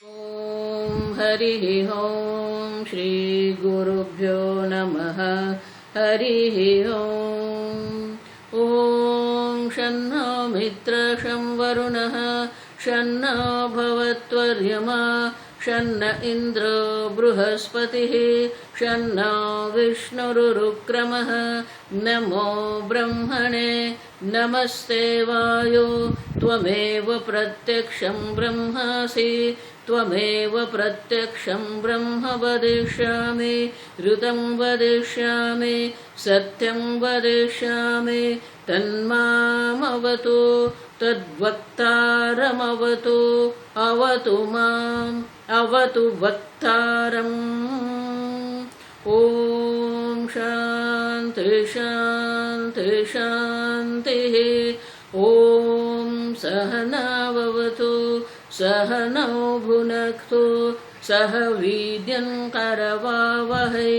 ॐ हरिः ॐ श्री गुरुभ्यो नमः। हरिः ॐ शन्नो मित्रः शं वरुणः शन्नो भवत्वर्यमा शन्न इन्द्रो बृहस्पतिः शन्नो विष्णुरुक्रमः नमो ब्रह्मणे नमस्ते वायो त्वमेव प्रत्यक्षं ब्रह्मासि त्वमेव प्रत्यक्षं ब्रह्म वदिष्यामि ऋतं वदिष्यामि सत्यं वदिष्यामि तन्मामवतु तद्वक्तारमवतु अवतु माम् अवतु वक्तारम्। ॐ शान्ति शान्ति शान्तिः। ॐ सहनाववतु सहनौ भुनक्तु सह वीर्यं करवावहै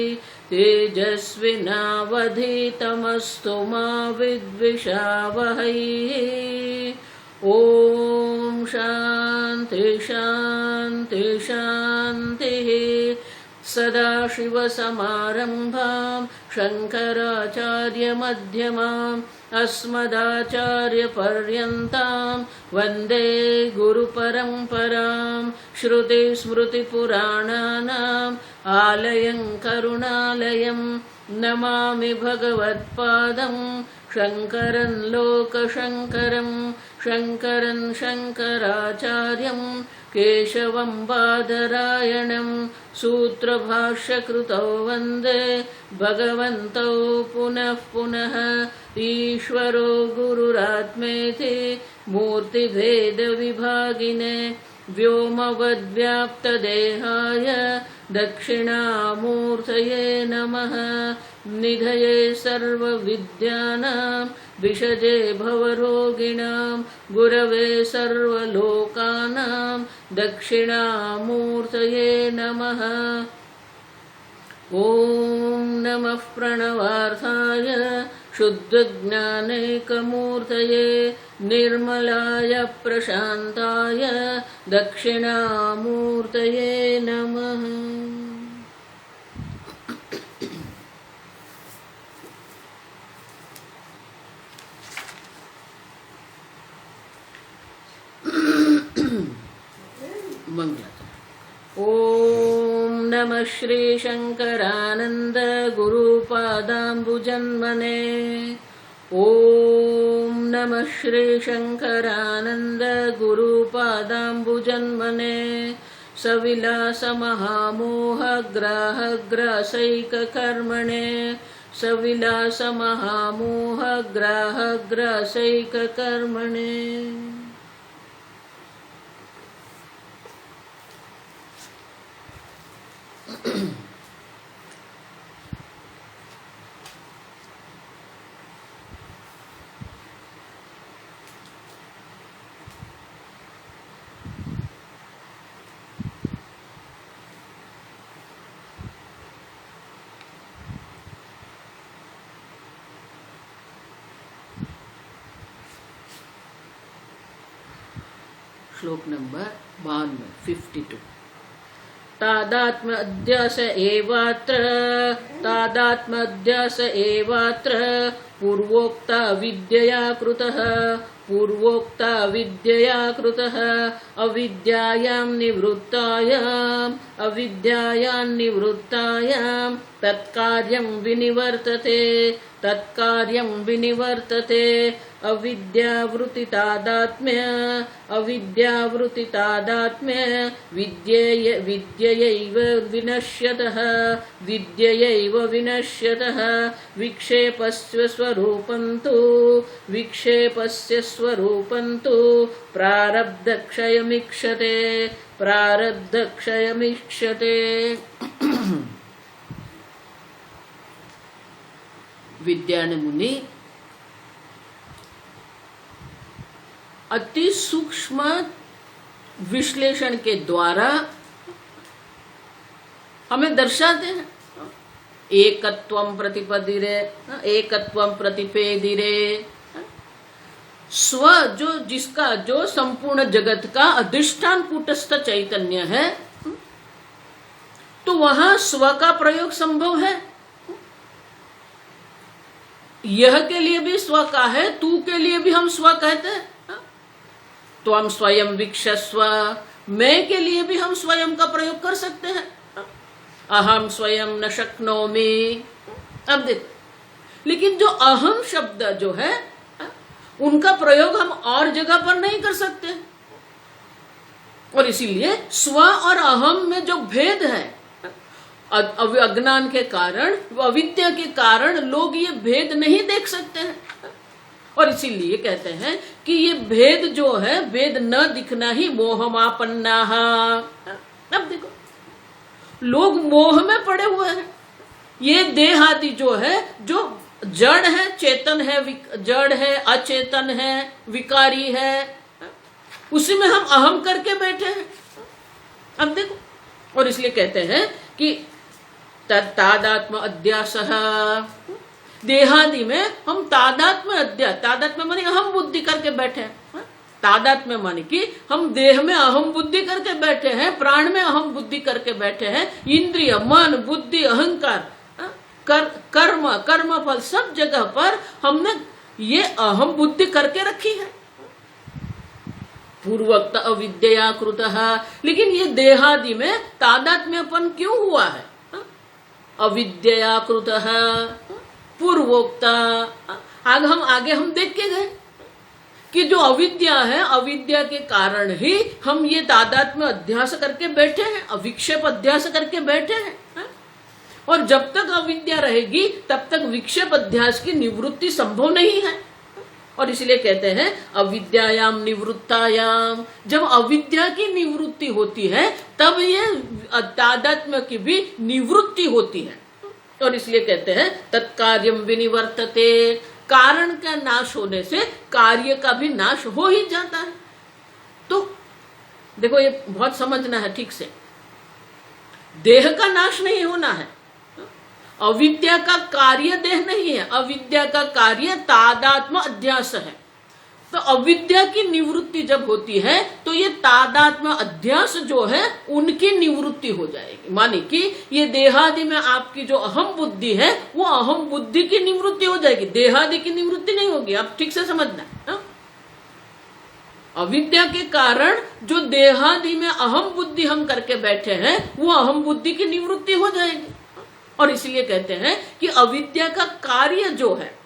तेजस्विनावधीतमस्तु मा विद्विषावहै। ॐ शान्ति शान्ति शान्तिः। सदाशिवसमारम्भां शङ्कराचार्यमध्यमाम् अस्मदाचार्यपर्यन्तां वन्दे गुरुपरम्परां। श्रुतिस्मृतिपुराणानाम् आलयं करुणालयं नमामि भगवत्पादं शङ्करं लोकशङ्करं शङ्करं शङ्कराचार्यं केशवं बादरायणं सूत्रभाष्यकृतौ वन्दे भगवन्तौ पुनः पुनः। ईश्वरो गुरुरात्मेति मूर्तिभेदविभागिने व्योमवद्व्याप्तदेहाय दक्षिणामूर्तये नमः। निधये सर्वविद्यानां विषजे भवरोगिणां गुरवे सर्वलोकानां दक्षिणामूर्तये नमः। ॐ नमः प्रणवार्थाय शुद्धज्ञानैकमूर्तये निर्मलाय प्रशान्ताय दक्षिणामूर्तये नमः। ॐ नमः श्री शंकरानंद गुरुपादाम्बुजन्मने। ॐ नमः श्री शंकरानंद गुरुपादाम्बुजन्मने। सविलासमहामोहग्राहग्रासैककर्मणे सविलासमहामोहग्राहग्रासैककर्मणे। श्लोक नंबर 52। तादात्म्यध्यास एवात्र पूर्वोक्ता विद्यया कृतः अविद्यायां निवृत्तायां तत्कार्यं विनिवर्तते अविद्यावृत्तितादात्म्य विद्ययैव विनश्यतः विक्षेपस्य स्वरूपं तु प्रारब्धक्षयमीक्षते। विद्यान मुनि अति सूक्ष्म विश्लेषण के द्वारा हमें दर्शाते हैं। एकत्वं प्रतिपदिरे एकत्वं प्रतिपेदिरे स्व जो संपूर्ण जगत का अधिष्ठान कूटस्थ चैतन्य है, तो वहां स्व का प्रयोग संभव है। यह के लिए भी स्व का है, तू के लिए भी हम स्व कहते हैं। तो हम स्वयं विक्षस्व, मैं के लिए भी हम स्वयं का प्रयोग कर सकते हैं। अहम स्वयं न शक्नोमि। अब देखो, लेकिन जो अहम शब्द जो है उनका प्रयोग हम और जगह पर नहीं कर सकते, और इसीलिए स्व और अहम में जो भेद है, अज्ञान के कारण, अविद्या के कारण लोग ये भेद नहीं देख सकते हैं, और इसीलिए कहते हैं कि ये भेद जो है, भेद न दिखना ही मोहमापन्ना। अब देखो, लोग मोह में पड़े हुए हैं। ये देह आदि जो है, जो जड़ है, चेतन है, जड़ है, अचेतन है, विकारी है, उसी में हम अहम करके बैठे हैं। अब देखो, और इसलिए कहते हैं कि तादात्म्य अध्यासः, देहादि में हम तादात्म्य माने अहम बुद्धि करके बैठे हैं। तादात्म्य माने कि हम देह में अहम बुद्धि करके बैठे हैं, प्राण में अहम बुद्धि करके बैठे हैं, इंद्रिय, मन, बुद्धि, अहंकार, कर्म फल सब जगह पर हमने ये अहम बुद्धि करके रखी है। पूर्वोक्त अविद्या कृतः, लेकिन ये देहादि में तादात्म्यपन क्यों हुआ है? अविद्या कृतः पूर्वोक्त। आगे हम देख के गए कि जो अविद्या है, अविद्या के कारण ही हम ये तादात्म्य अध्यास करके बैठे हैं, अविक्षेप अध्यास करके बैठे हैं। और जब तक अविद्या रहेगी तब तक विक्षेप अध्यास की निवृत्ति संभव नहीं है। और इसलिए कहते हैं अविद्यायाम निवृत्तायाम, जब अविद्या की निवृत्ति होती है तब ये तादात्म्य की भी निवृत्ति होती है। और इसलिए कहते हैं तत्कार्यम विनिवर्तते, कारण का नाश होने से कार्य का भी नाश हो ही जाता है। तो देखो, ये बहुत समझना है ठीक से, देह का नाश नहीं होना है, अविद्या का कार्य देह नहीं है, अविद्या का कार्य तादात्म्य अध्यास है। तो अविद्या की निवृत्ति जब होती है तो ये तादात्म्य अध्यास जो है उनकी निवृत्ति हो जाएगी। माने कि ये देहादि में आपकी जो अहम बुद्धि है वो अहम बुद्धि की निवृत्ति हो जाएगी, देहादि की निवृत्ति नहीं होगी। आप ठीक से समझना है। अविद्या के कारण जो देहादि में अहम बुद्धि हम करके बैठे हैं वो अहम बुद्धि की निवृत्ति हो जाएगी। और इसलिए कहते हैं कि अविद्या का कार्य जो है,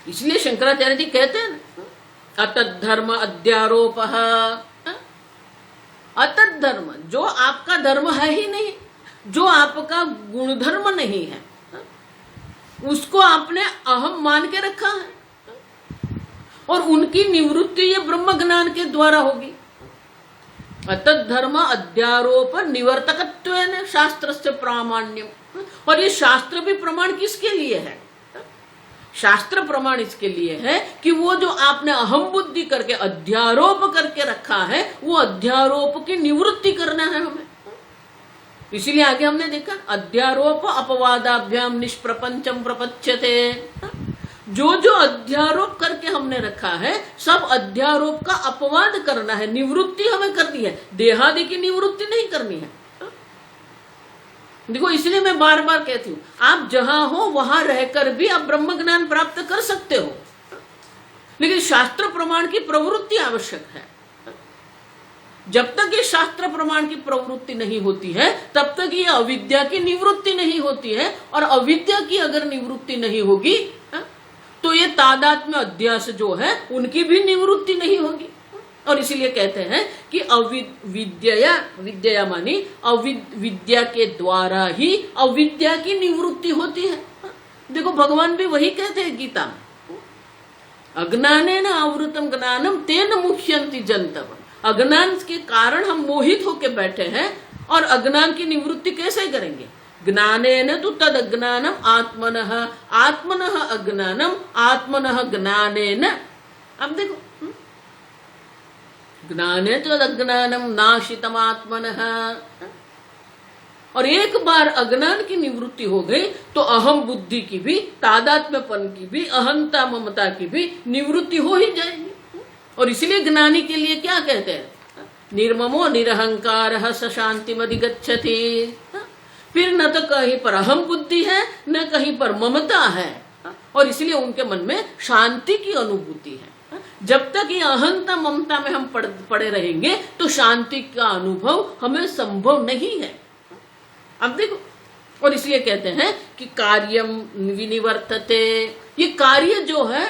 इसलिए शंकराचार्य जी कहते हैं अतत धर्म अध्यारोप। अतत धर्म, जो आपका धर्म है ही नहीं, जो आपका गुणधर्म नहीं है, उसको आपने अहम मान के रखा है, और उनकी निवृत्ति ये ब्रह्म ज्ञान के द्वारा होगी। अतत धर्म अध्यारोप निवर्तकत्वेन शास्त्रस्य प्रामाण्यम। और ये शास्त्र भी प्रमाण किसके लिए है? शास्त्र प्रमाण इसके लिए है कि वो जो आपने अहम बुद्धि करके अध्यारोप करके रखा है वो अध्यारोप की निवृत्ति करना है हमें। इसीलिए आगे हमने देखा अध्यारोप अपवादाभ्याम निष्प्रपंचम प्रपच्यते। जो जो अध्यारोप करके हमने रखा है सब अध्यारोप का अपवाद करना है, निवृत्ति हमें करनी है, देहादि की निवृत्ति नहीं करनी है। देखो, इसलिए मैं बार बार कहती हूं, आप जहां हो वहां रहकर भी आप ब्रह्म ज्ञान प्राप्त कर सकते हो, लेकिन शास्त्र प्रमाण की प्रवृत्ति आवश्यक है। जब तक ये शास्त्र प्रमाण की प्रवृत्ति नहीं होती है तब तक ये अविद्या की निवृत्ति नहीं होती है, और अविद्या की अगर निवृत्ति नहीं होगी तो ये तादात्म्य अध्यास जो है उनकी भी निवृत्ति नहीं होगी। और इसीलिए कहते हैं कि विद्या मानी अविद्या के द्वारा ही अविद्या की निवृत्ति होती है। देखो, भगवान भी वही कहते हैं गीता में, अज्ञानेन आवृतम ज्ञानम तेन मुह्यन्ति जन्तव। अज्ञान के कारण हम मोहित होके बैठे हैं, और अज्ञान की निवृत्ति कैसे करेंगे? ज्ञानेन तु तद अज्ञानम आत्मनः, आत्मनः अज्ञानम आत्मनः ज्ञानेन। अब देखो, ज्ञाने तद अज्ञानम नाशितम आत्मनः। और एक बार अज्ञान की निवृत्ति हो गई तो अहम बुद्धि की भी, तादात्म्यपन की भी, अहंता ममता की भी निवृत्ति हो ही जाएगी। और इसलिए ज्ञानी के लिए क्या कहते हैं, निर्ममो निरहंकार स शांतिमधिगच्छति। फिर न तो कहीं पर अहम बुद्धि है, न कहीं पर ममता है, और इसलिए उनके मन में शांति की अनुभूति है। जब तक ये अहंता ममता में हम पड़े रहेंगे तो शांति का अनुभव हमें संभव नहीं है। अब देखो, और इसलिए कहते हैं कि कार्यम विनिवर्तते। ये कार्य जो है,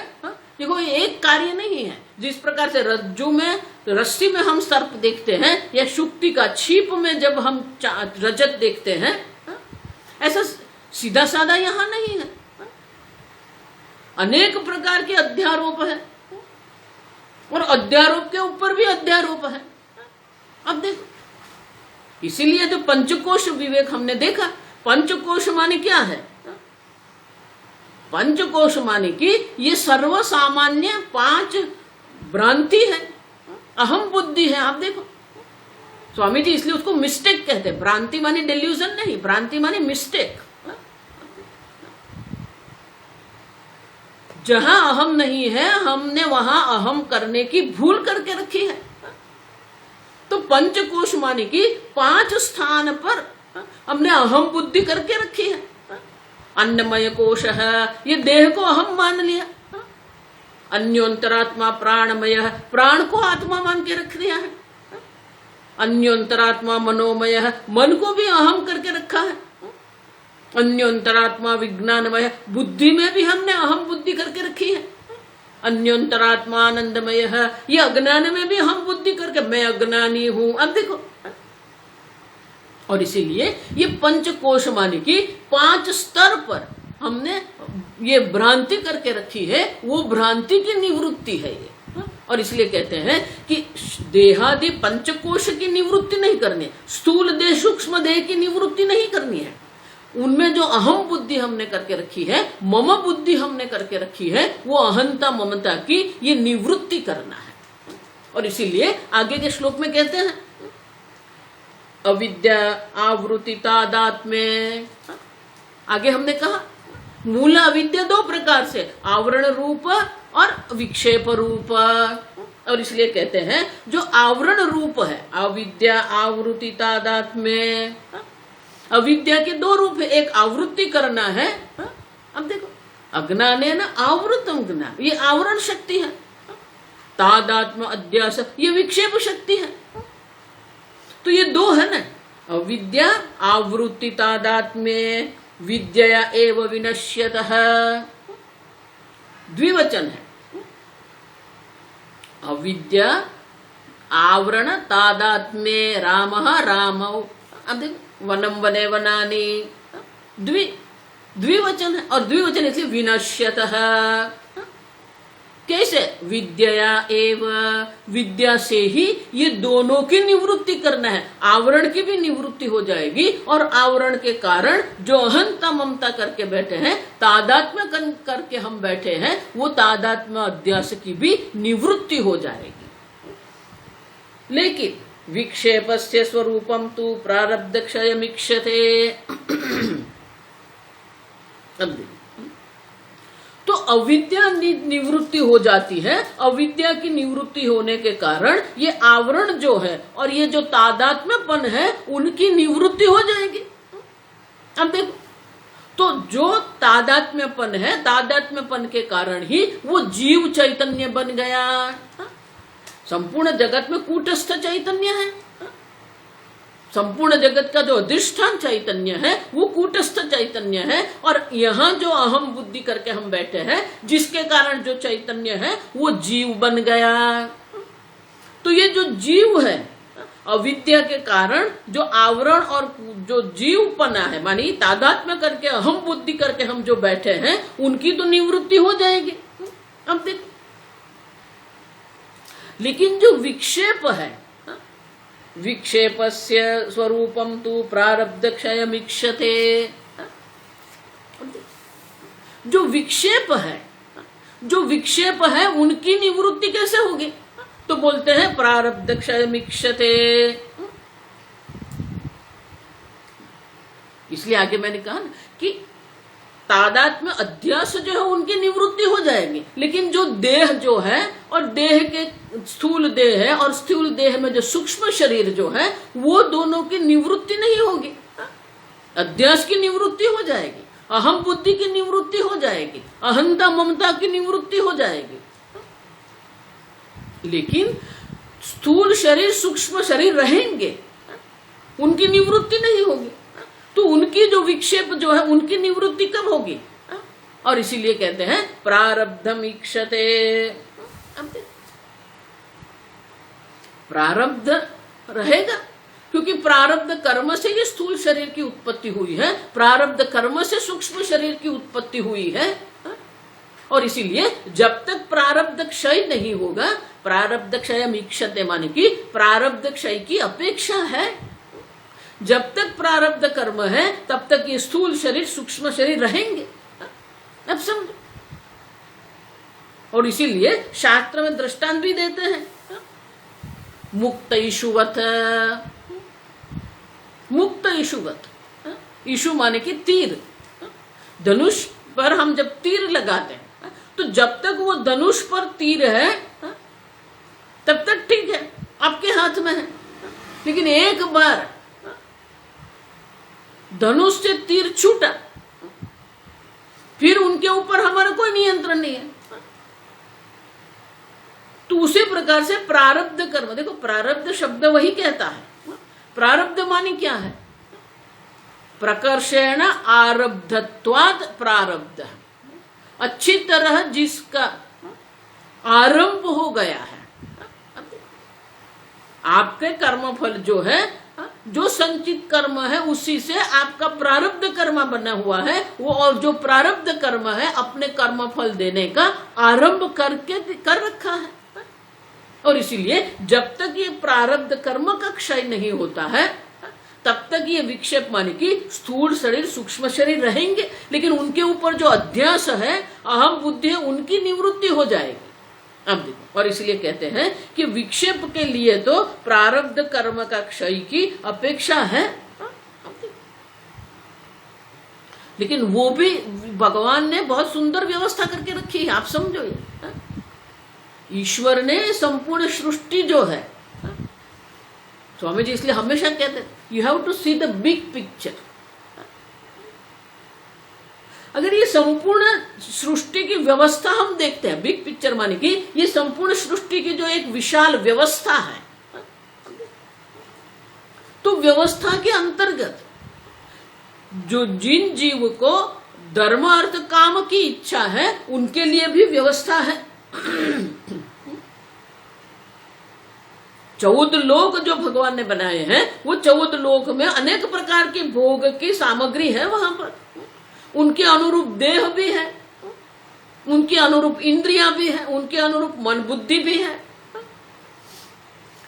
देखो ये एक कार्य नहीं है। जिस प्रकार से रज्जु में, रस्सी में हम सर्प देखते हैं, या शुक्ति का छीप में जब हम रजत देखते हैं, ऐसा सीधा साधा यहां नहीं है। अनेक प्रकार के अध्यारोप है, और अध्यारोप के ऊपर भी अध्यारोप है। अब देखो, इसीलिए तो पंचकोश विवेक हमने देखा। पंचकोश माने क्या है? पंचकोश माने कि ये सर्वसामान्य 5 भ्रांति है, अहम बुद्धि है। आप देखो, स्वामी जी इसलिए उसको मिस्टेक कहते हैं। भ्रांति माने डेल्यूजन नहीं, भ्रांति माने मिस्टेक। जहां अहम नहीं है, हमने वहां अहम करने की भूल करके रखी है। तो पंचकोश माने कि 5 स्थान पर हमने अहम बुद्धि करके रखी है। अन्नमय कोश है, ये देह को अहम मान लिया। अन्योंतरात्मा प्राणमय, प्राण को आत्मा मान के रख दिया है। अन्योंतरात्मा मनोमय, मन को भी अहम करके रखा है। अन्योंतरात्मा विज्ञानमय, बुद्धि में भी हमने अहम बुद्धि करके रखी है। अन्योंतरात्मा आनंदमय है, ये अज्ञान में भी हम बुद्धि करके मैं अज्ञानी हूं। अब देखो, और इसीलिए ये पंचकोश माने कि 5 स्तर पर हमने ये भ्रांति करके रखी है, वो भ्रांति की निवृत्ति है ये। और इसलिए कहते हैं कि देहादि पंचकोश की निवृत्ति नहीं करनी, स्थूल देह सूक्ष्म देह की निवृत्ति नहीं करनी है। उनमें जो अहम बुद्धि हमने करके रखी है, मम बुद्धि हमने करके रखी है, वो अहंता ममता की ये निवृत्ति करना है। और इसीलिए आगे के श्लोक में कहते हैं अविद्या आवृत्ति तादात्म्य। आगे हमने कहा मूल अविद्या 2 प्रकार से, आवरण रूप और विक्षेप रूप। और इसलिए कहते हैं जो आवरण रूप है, अविद्या आवृत्ति तादात्म्य, अविद्या के 2 रूप है। एक आवृत्ति करना है, अब देखो अज्ञाने न आवृतम ज्ञान, ये आवरण शक्ति है। तादात्म्य अध्यास, ये विक्षेप शक्ति है। तो ये 2 है ना, अविद्या आवृत्ति तादात्म्य विद्या एव विनश्यतः, द्विवचन है। अविद्या आवरण तादात्म्य रामः रामौ, अब देखो वनम वने वनानि, द्विवचन है। और द्विवचन इसलिए विनश्यतः, कैसे? विद्या एव, विद्या से ही ये दोनों की निवृत्ति करना है। आवरण की भी निवृत्ति हो जाएगी, और आवरण के कारण जो अहंता ममता करके बैठे हैं, तादात्म्य करके हम बैठे हैं, वो तादात्म्य अध्यास की भी निवृत्ति हो जाएगी। लेकिन विक्षेपस्य स्वरूपम तु प्रारब्ध क्षयमीक्षते। तो अविद्या निवृत्ति हो जाती है। अविद्या की निवृत्ति होने के कारण ये आवरण जो है और ये जो तादात्म्यपन है, उनकी निवृत्ति हो जाएगी। अब देखो, तो जो तादात्म्यपन है, तादात्म्यपन के कारण ही वो जीव चैतन्य बन गया। संपूर्ण जगत में कूटस्थ चैतन्य है, संपूर्ण जगत का जो अधिष्ठान चैतन्य है वो कूटस्थ चैतन्य है। और यहाँ जो अहम बुद्धि करके हम बैठे हैं, जिसके कारण जो चैतन्य है वो जीव बन गया। तो ये जो जीव है, अविद्या के कारण जो आवरण और जो जीवपना है, मानी तादात्म्य करके अहम बुद्धि करके हम जो बैठे हैं, उनकी तो निवृत्ति हो जाएगी। अब देखो, लेकिन जो विक्षेप है, विक्षेपस्य स्वरूपम तु प्रारब्ध क्षयमीक्षते, जो विक्षेप है, जो विक्षेप है उनकी निवृत्ति कैसे होगी? तो बोलते हैं प्रारब्ध क्षयमीक्षते। इसलिए आगे मैंने कहा ना कि तादात्म्य अध्यास जो है उनकी निवृत्ति हो जाएगी, लेकिन जो देह जो है और देह के स्थूल देह है और स्थूल देह में जो सूक्ष्म शरीर जो है वो दोनों की निवृत्ति नहीं होगी। अध्यास की निवृत्ति हो जाएगी, अहम बुद्धि की निवृत्ति हो जाएगी, अहंता ममता की निवृत्ति हो जाएगी, लेकिन स्थूल शरीर सूक्ष्म शरीर रहेंगे, उनकी निवृत्ति नहीं होगी। तो उनकी जो विक्षेप जो है उनकी निवृत्ति कब होगी? और इसीलिए कहते हैं प्रारब्धम ईक्षते। प्रारब्ध रहेगा क्योंकि प्रारब्ध कर्म से ये स्थूल शरीर की उत्पत्ति हुई है, प्रारब्ध कर्म से सूक्ष्म शरीर की उत्पत्ति हुई है। और इसीलिए जब तक प्रारब्ध क्षय नहीं होगा, प्रारब्ध क्षय ईक्षते माने कि प्रारब्ध क्षय की अपेक्षा है। जब तक प्रारब्ध कर्म है तब तक ये स्थूल शरीर सूक्ष्म शरीर रहेंगे। अब समझो। और इसीलिए शास्त्र में दृष्टांत भी देते हैं, मुक्त ईशुवत। मुक्त ईशुवत, ईशु माने कि तीर। धनुष पर हम जब तीर लगाते हैं तो जब तक वो धनुष पर तीर है तब तक ठीक है, आपके हाथ में है। लेकिन एक बार धनुष से तीर छूटा, फिर उनके ऊपर हमारा कोई नियंत्रण नहीं है। तो उसी प्रकार से प्रारब्ध कर्म, देखो प्रारब्ध शब्द वही कहता है। प्रारब्ध माने क्या है? प्रकर्षेण आरब्धत्वाद प्रारब्ध, अच्छी तरह जिसका आरंभ हो गया है। आपके कर्मफल जो है, जो संचित कर्म है उसी से आपका प्रारब्ध कर्म बना हुआ है वो, और जो प्रारब्ध कर्म है अपने कर्म फल देने का आरंभ करके कर रखा है। और इसीलिए जब तक ये प्रारब्ध कर्म का क्षय नहीं होता है तब तक ये विक्षेप माने कि स्थूल शरीर सूक्ष्म शरीर रहेंगे, लेकिन उनके ऊपर जो अध्यास है, अहम बुद्धि है, उनकी निवृत्ति हो जाएगी। अब देखो, और इसलिए कहते हैं कि विक्षेप के लिए तो प्रारब्ध कर्म का क्षय की अपेक्षा है। लेकिन वो भी भगवान ने बहुत सुंदर व्यवस्था करके रखी है, आप समझो। ये ईश्वर ने संपूर्ण सृष्टि जो है, स्वामी जी इसलिए हमेशा कहते हैं you have to see the big picture. अगर ये संपूर्ण सृष्टि की व्यवस्था हम देखते हैं, बिग पिक्चर माने कि ये संपूर्ण सृष्टि की जो एक विशाल व्यवस्था है, तो व्यवस्था के अंतर्गत जो जिन जीव को धर्म अर्थ काम की इच्छा है उनके लिए भी व्यवस्था है। 14 लोक जो भगवान ने बनाए हैं वो 14 लोक में अनेक प्रकार की भोग की सामग्री है, वहां पर उनके अनुरूप देह भी है, उनके अनुरूप इंद्रियां भी है, उनके अनुरूप मन बुद्धि भी है।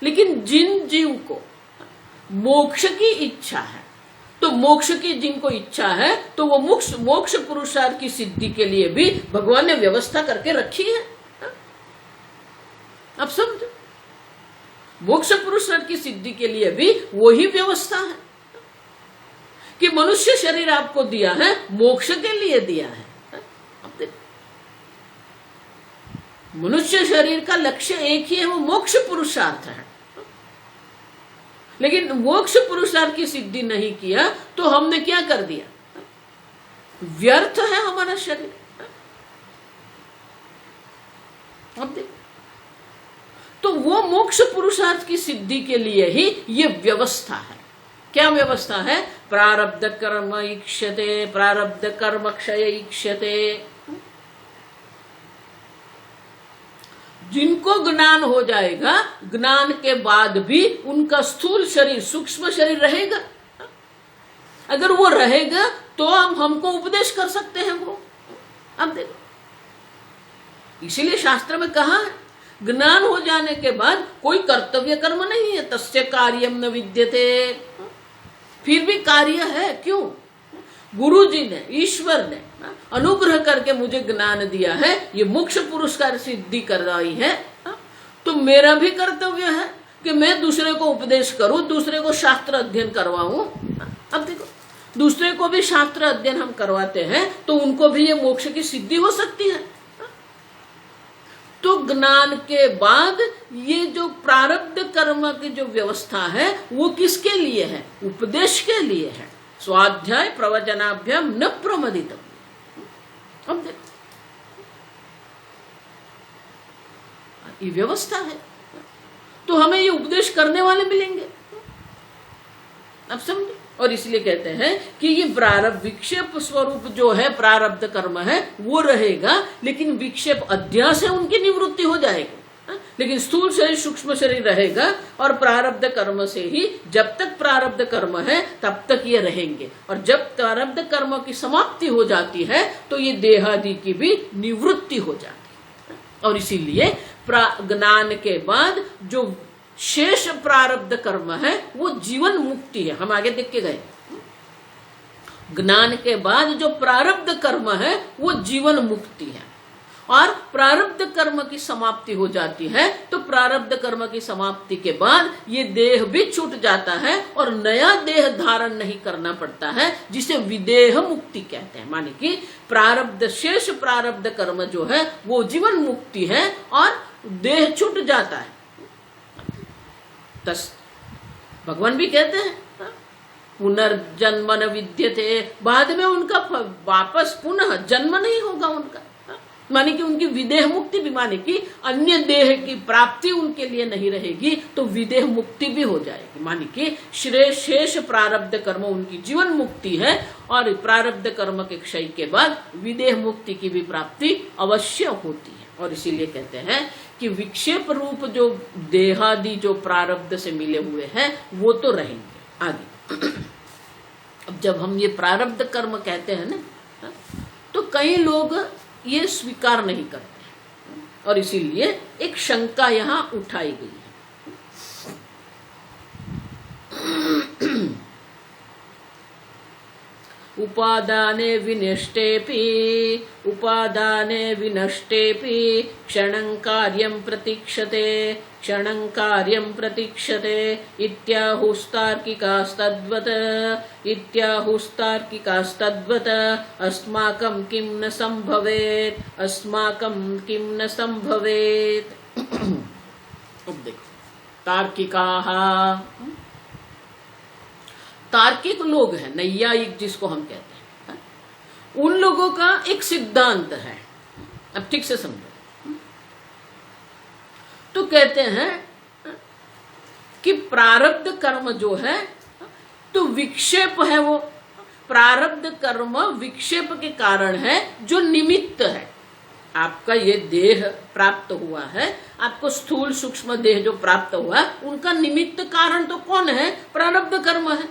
लेकिन जिन जीव को मोक्ष की इच्छा है, तो मोक्ष की जिनको इच्छा है तो वो मोक्ष पुरुषार्थ की सिद्धि के लिए भी भगवान ने व्यवस्था करके रखी है। अब समझो, मोक्ष पुरुषार्थ की सिद्धि के लिए भी वही व्यवस्था है कि मनुष्य शरीर आपको दिया है, मोक्ष के लिए दिया है। मनुष्य शरीर का लक्ष्य एक ही है, वो मोक्ष पुरुषार्थ है। लेकिन मोक्ष पुरुषार्थ की सिद्धि नहीं किया तो हमने क्या कर दिया? व्यर्थ है हमारा शरीर। अब देखो, तो वो मोक्ष पुरुषार्थ की सिद्धि के लिए ही ये व्यवस्था है। क्या व्यवस्था है? प्रारब्ध कर्म ईक्षते, प्रारब्ध कर्म क्षय ईक्षते। जिनको ज्ञान हो जाएगा, ज्ञान के बाद भी उनका स्थूल शरीर सूक्ष्म शरीर रहेगा। अगर वो रहेगा तो हमको उपदेश कर सकते हैं वो। अब देखो, इसीलिए शास्त्र में कहा है ज्ञान हो जाने के बाद कोई कर्तव्य कर्म नहीं है, तस्य कार्यम न विद्यते। फिर भी कार्य है, क्यों? गुरु जी ने, ईश्वर ने अनुग्रह करके मुझे ज्ञान दिया है, ये मोक्ष पुरस्कार सिद्धि कर रही है, तो मेरा भी कर्तव्य है कि मैं दूसरे को उपदेश करूं, दूसरे को शास्त्र अध्ययन करवाऊं। अब देखो, दूसरे को भी शास्त्र अध्ययन हम करवाते हैं तो उनको भी ये मोक्ष की सिद्धि हो सकती है। तो ज्ञान के बाद ये जो प्रारब्ध कर्म की जो व्यवस्था है वो किसके लिए है? उपदेश के लिए है। स्वाध्याय प्रवचनाभ्याम न प्रमदितम। अब देखो ये व्यवस्था है तो हमें ये उपदेश करने वाले मिलेंगे। अब समझे? और इसलिए कहते हैं कि ये प्रारब्ध विक्षेप स्वरूप जो है प्रारब्ध कर्म है वो रहेगा, लेकिन विक्षेप अध्यास है उनकी निवृत्ति हो जाएगी। लेकिन स्थूल शरीर सूक्ष्म शरीर रहेगा और प्रारब्ध कर्म से ही जब तक प्रारब्ध कर्म है तब तक ये रहेंगे, और जब प्रारब्ध कर्म की समाप्ति हो जाती है तो ये देहादि की भी निवृत्ति हो जाती है। और इसीलिए ज्ञान के बाद जो शेष प्रारब्ध कर्म है वो जीवन मुक्ति है। हम आगे देख के गए, ज्ञान के बाद जो प्रारब्ध कर्म है वो जीवन मुक्ति है, और प्रारब्ध कर्म की समाप्ति हो जाती है तो प्रारब्ध कर्म की समाप्ति के बाद ये देह भी छूट जाता है और नया देह धारण नहीं करना पड़ता है, जिसे विदेह मुक्ति कहते हैं। माने कि प्रारब्ध शेष प्रारब्ध कर्म जो है वो जीवन मुक्ति है और देह छूट जाता है। भगवान भी कहते हैं पुनर्जन्म न विद्यते, बाद में उनका वापस पुनः जन्म नहीं होगा उनका। माने कि उनकी विदेह मुक्ति भी, माने कि अन्य देह की प्राप्ति उनके लिए नहीं रहेगी तो विदेह मुक्ति भी हो जाएगी। माने कि शेष प्रारब्ध कर्म उनकी जीवन मुक्ति है, और प्रारब्ध कर्म के क्षय के बाद विदेह मुक्ति की भी प्राप्ति अवश्य होती है। और इसीलिए कहते हैं कि विक्षेप रूप जो देहादि जो प्रारब्ध से मिले हुए हैं वो तो रहेंगे आगे। अब जब हम ये प्रारब्ध कर्म कहते हैं ना, तो कई लोग ये स्वीकार नहीं करते, और इसीलिए एक शंका यहाँ उठाई गई है। उपादाने विनष्टेपि क्षणं कार्यं प्रतीक्षते क्षणं कार्यं प्रतीक्षते इत्याहुस्तार्किकास्तद्वत् अस्माकं किं न संभवेत्। अब देखो तार्किक लोग हैं, नैयायिक जिसको हम कहते हैं, उन लोगों का एक सिद्धांत है। अब ठीक से समझो, तो कहते हैं कि प्रारब्ध कर्म जो है तो विक्षेप है, वो प्रारब्ध कर्म विक्षेप के कारण है जो निमित्त है। आपका ये देह प्राप्त हुआ है, आपको स्थूल सूक्ष्म देह जो प्राप्त हुआ, उनका निमित्त कारण तो कौन है? प्रारब्ध कर्म है।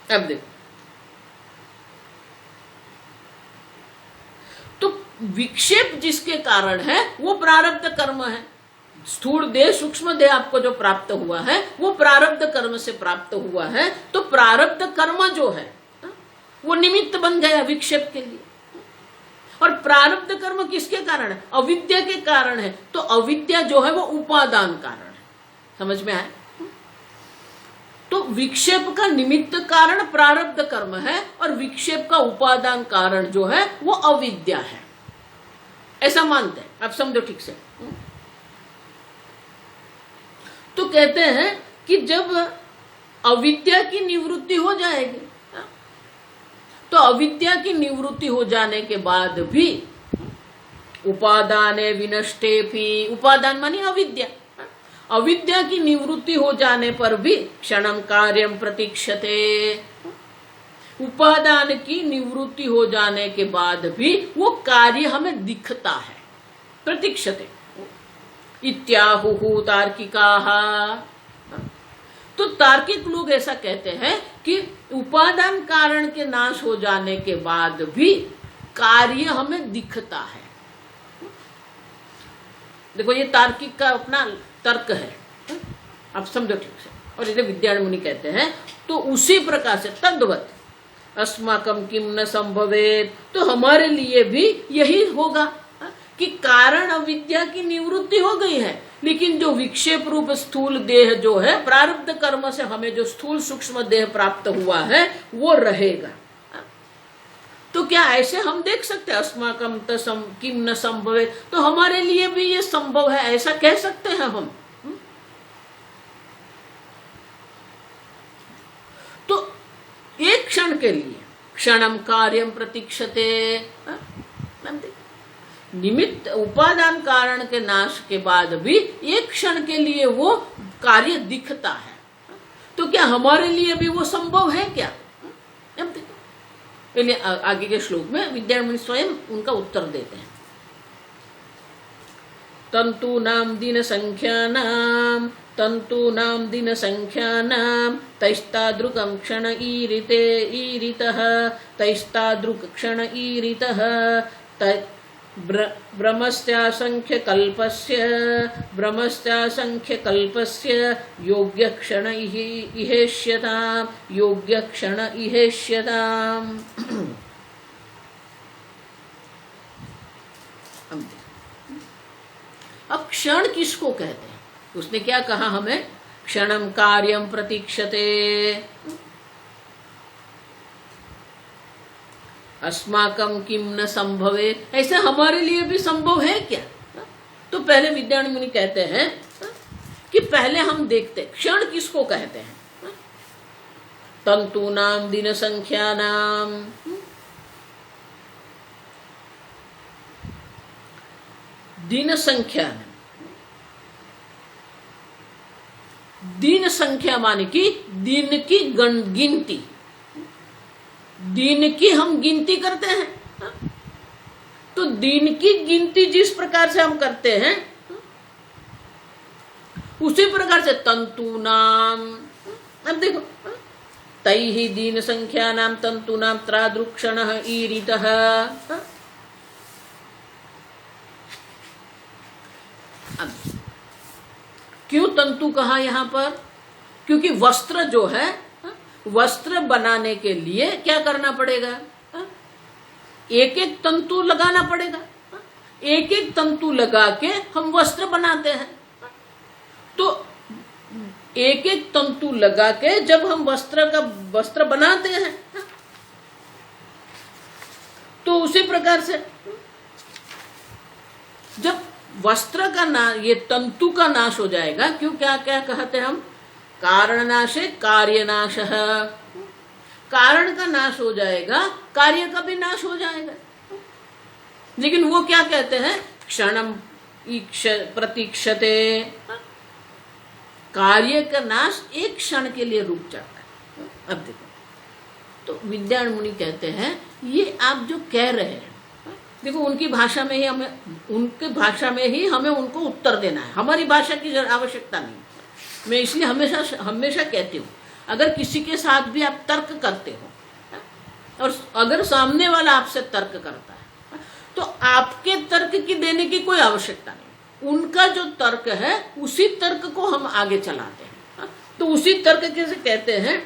अब देखो, तो विक्षेप जिसके कारण है वो प्रारब्ध कर्म है। स्थूल देह सूक्ष्म देह आपको जो प्राप्त हुआ है वो प्रारब्ध कर्म से प्राप्त हुआ है, तो प्रारब्ध कर्म जो है वो निमित्त बन गया विक्षेप के लिए। और प्रारब्ध कर्म किसके कारण है? अविद्या के कारण है। तो अविद्या जो है वो उपादान कारण है। समझ में आया? तो विक्षेप का निमित्त कारण प्रारब्ध कर्म है और विक्षेप का उपादान कारण जो है वो अविद्या है, ऐसा मानते हैं। आप समझो ठीक से। तो कहते हैं कि जब अविद्या की निवृत्ति हो जाएगी, तो अविद्या की निवृत्ति हो जाने के बाद भी उपादाने विनष्टेपि, उपादान मानी अविद्या, अविद्या की निवृत्ति हो जाने पर भी क्षणं कार्यं प्रतीक्षते, उपादान की निवृत्ति हो जाने के बाद भी वो कार्य हमें दिखता है, प्रतीक्षते। इत्याहुः तार्किकाः, तो तार्किक लोग ऐसा कहते हैं कि उपादान कारण के नाश हो जाने के बाद भी कार्य हमें दिखता है। देखो ये तार्किक का अपना तर्क है, आप समझो ठीक से। और इसे विद्यारण्य मुनि कहते हैं, तो उसी प्रकार से तद्वत् अस्माकं किम न संभवेत्, तो हमारे लिए भी यही होगा कि कारण अविद्या की निवृत्ति हो गई है, लेकिन जो विक्षेप रूप स्थूल देह जो है प्रारब्ध कर्म से हमें जो स्थूल सूक्ष्म देह प्राप्त हुआ है वो रहेगा। तो क्या ऐसे हम देख सकते हैं अस्माकं किम न संभवे, तो हमारे लिए भी ये संभव है, ऐसा कह सकते हैं हम। तो एक क्षण के लिए क्षणम कार्यम प्रतीक्षते, निमित्त उपादान कारण के नाश के बाद भी एक क्षण के लिए वो कार्य दिखता है, तो क्या हमारे लिए भी वो संभव है क्या? इसलिए आगे के श्लोक में विद्यारण्य स्वयं उनका उत्तर देते हैं। तंतूनां दिन संख्यानां तैस्तादृकं क्षण ईरितः तैस्तादृक् क्षण ईरितः भ्रमस्यासंख्यकल्पस्य योग्यक्षण इहेष्यताम्। अब क्षण किसको कहते हैं? उसने क्या कहा हमें? क्षणम कार्यम प्रतीक्षते, अस्माकं किम न संभवे, ऐसे हमारे लिए भी संभव है क्या? तो पहले विद्यारण्य मुनि कहते हैं कि पहले हम देखते क्षण किसको कहते हैं। तंतूनां दिन संख्यानां, दिन संख्या, दिन संख्या माने कि दिन की गिनती, दिन की हम गिनती करते हैं। तो दिन की गिनती जिस प्रकार से हम करते हैं उसी प्रकार से तंतूनाम, अब देखो तैहि दिन संख्यानां तंतूनां त्रादृक्षणः ईरितः। क्यों तंतु कहा यहां पर? क्योंकि वस्त्र जो है, वस्त्र बनाने के लिए क्या करना पड़ेगा? एक एक तंतु लगाना पड़ेगा। एक एक तंतु लगा के हम वस्त्र बनाते हैं। तो एक एक तंतु लगा के जब हम वस्त्र बनाते हैं तो उसी प्रकार से जब वस्त्र का ये तंतु का नाश हो जाएगा, क्यों क्या क्या कहते हैं हम? कारण नाशे कार्य नाश, कारण का नाश हो जाएगा, कार्य का भी नाश हो जाएगा। लेकिन वो क्या कहते हैं? क्षणम प्रतीक्षते, कार्य का नाश एक क्षण के लिए रुक जाता है। अब देखो, तो विद्यारण्य मुनि कहते हैं ये आप जो कह रहे हैं, देखो उनकी भाषा में ही हमें उनको उत्तर देना है, हमारी भाषा की आवश्यकता नहीं। मैं इसलिए हमेशा कहती हूँ, अगर किसी के साथ भी आप तर्क करते हो और अगर सामने वाला आपसे तर्क करता है तो आपके तर्क की देने की कोई आवश्यकता नहीं, उनका जो तर्क है उसी तर्क को हम आगे चलाते हैं। तो उसी तर्क कैसे कहते हैं?